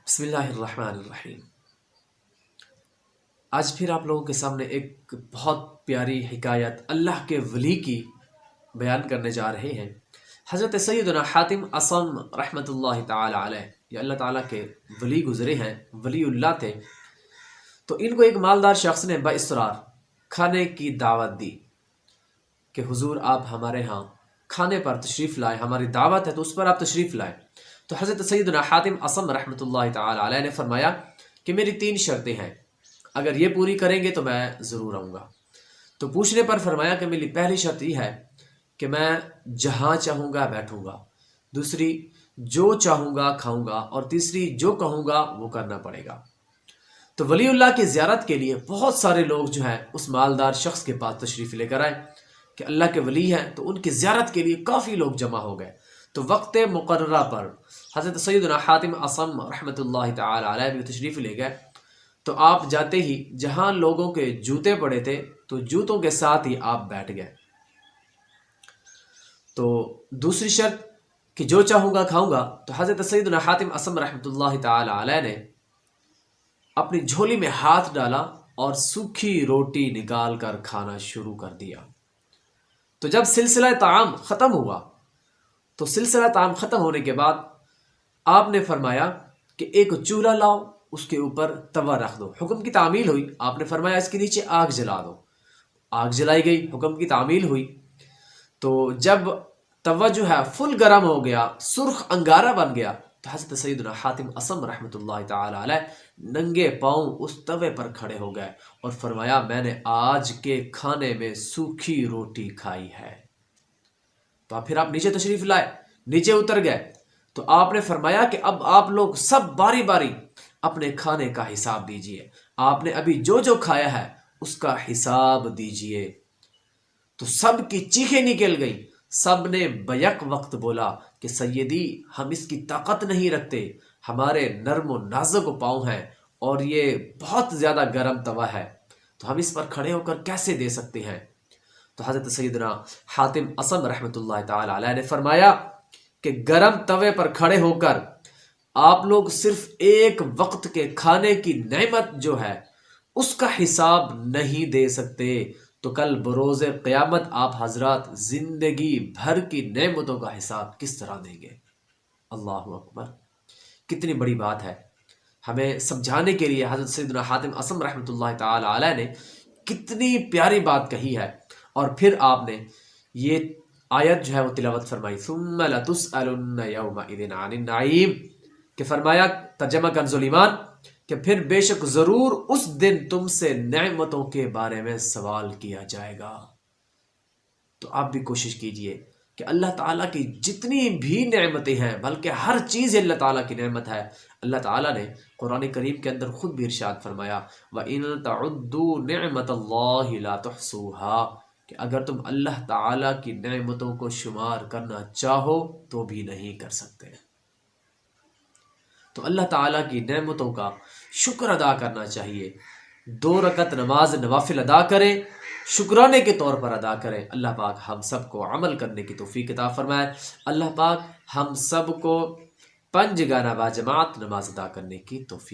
بسم اللہ الرحمن الرحیم۔ آج پھر آپ لوگوں کے سامنے ایک بہت پیاری حکایت اللہ کے ولی کی بیان کرنے جا رہے ہیں۔ حضرت سیدنا حاتم اصم رحمۃ اللہ تعالی علیہ، یہ اللہ تعالیٰ کے ولی گزرے ہیں، ولی اللہ تھے۔ تو ان کو ایک مالدار شخص نے باصرار کھانے کی دعوت دی کہ حضور آپ ہمارے ہاں کھانے پر تشریف لائے، ہماری دعوت ہے تو اس پر آپ تشریف لائے۔ تو حضرت سیدنا حاتم اصم رحمۃ اللہ تعالی علیہ نے فرمایا کہ میری 3 شرطیں ہیں، اگر یہ پوری کریں گے تو میں ضرور آؤں گا۔ تو پوچھنے پر فرمایا کہ میری پہلی شرط یہ ہے کہ میں جہاں چاہوں گا بیٹھوں گا، دوسری جو چاہوں گا کھاؤں گا، اور تیسری جو کہوں گا وہ کرنا پڑے گا۔ تو ولی اللہ کی زیارت کے لیے بہت سارے لوگ جو ہیں اس مالدار شخص کے پاس تشریف لے کر آئے کہ اللہ کے ولی ہیں، تو ان کی زیارت کے لیے کافی لوگ جمع ہو گئے۔ تو وقت مقررہ پر حضرت سیدنا حاتم اصم رحمۃ اللہ تعالی علیہ بھی تشریف لے گئے۔ تو آپ جاتے ہی جہاں لوگوں کے جوتے پڑے تھے تو جوتوں کے ساتھ ہی آپ بیٹھ گئے۔ تو دوسری شرط کہ جو چاہوں گا کھاؤں گا، تو حضرت سیدنا حاتم اصم رحمۃ اللہ تعالی علیہ نے اپنی جھولی میں ہاتھ ڈالا اور سوکھی روٹی نکال کر کھانا شروع کر دیا۔ تو جب سلسلہ طعام ختم ہوا تو سلسلہ طعام ختم ہونے کے بعد آپ نے فرمایا کہ ایک چولہا لاؤ، اس کے اوپر توا رکھ دو۔ حکم کی تعمیل ہوئی، آپ نے فرمایا اس کے نیچے آگ جلا دو۔ آگ جلائی گئی، حکم کی تعمیل ہوئی۔ تو جب توا جو ہے فل گرم ہو گیا، سرخ انگارہ بن گیا، تو حضرت سیدنا حاتم اصم رحمۃ اللہ تعالی علیہ ننگے پاؤں اس توے پر کھڑے ہو گئے اور فرمایا میں نے آج کے کھانے میں سوکھی روٹی کھائی ہے۔ تو پھر آپ نیچے تشریف لائے، نیچے اتر گئے۔ تو آپ نے فرمایا کہ اب آپ لوگ سب باری باری اپنے کھانے کا حساب دیجئے، آپ نے ابھی جو جو کھایا ہے اس کا حساب دیجئے۔ تو سب کی چیخیں نکل گئیں، سب نے بیک وقت بولا کہ سیدی ہم اس کی طاقت نہیں رکھتے، ہمارے نرم و نازک پاؤں ہیں اور یہ بہت زیادہ گرم توا ہے، تو ہم اس پر کھڑے ہو کر کیسے دے سکتے ہیں۔ تو حضرت سیدنا حاتم اصم رحمۃ اللہ تعالی علیہ نے فرمایا کہ گرم توے پر کھڑے ہو کر آپ لوگ صرف ایک وقت کے کھانے کی نعمت جو ہے اس کا حساب نہیں دے سکتے، تو کل بروز قیامت آپ حضرات زندگی بھر کی نعمتوں کا حساب کس طرح دیں گے۔ اللہ اکبر، کتنی بڑی بات ہے۔ ہمیں سمجھانے کے لیے حضرت سیدنا حاتم اصم رحمۃ اللہ تعالی علیہ نے کتنی پیاری بات کہی ہے، اور پھر آپ نے یہ آیت جو ہے وہ تلاوت فرمائی، ثم لتسألن یومئذ عن النعیم، کہ فرمایا ترجمہ کنز ایمان کہ پھر بے شک ضرور اس دن تم سے نعمتوں کے بارے میں سوال کیا جائے گا۔ تو آپ بھی کوشش کیجئے کہ اللہ تعالیٰ کی جتنی بھی نعمتیں ہیں، بلکہ ہر چیز اللہ تعالیٰ کی نعمت ہے۔ اللہ تعالیٰ نے قرآن کریم کے اندر خود بھی ارشاد فرمایا وَإِن تَعُدُّوا نِعْمَةَ اللَّهِ لَا تُحْصُوهَا، کہ اگر تم اللہ تعالیٰ کی نعمتوں کو شمار کرنا چاہو تو بھی نہیں کر سکتے۔ تو اللہ تعالیٰ کی نعمتوں کا شکر ادا کرنا چاہیے۔ 2 رکعت نماز نوافل ادا کریں، شکرانے کے طور پر ادا کریں۔ اللہ پاک ہم سب کو عمل کرنے کی توفیق عطا فرمائے۔ اللہ پاک ہم سب کو 5 گانا با جماعت نماز ادا کرنے کی توفیق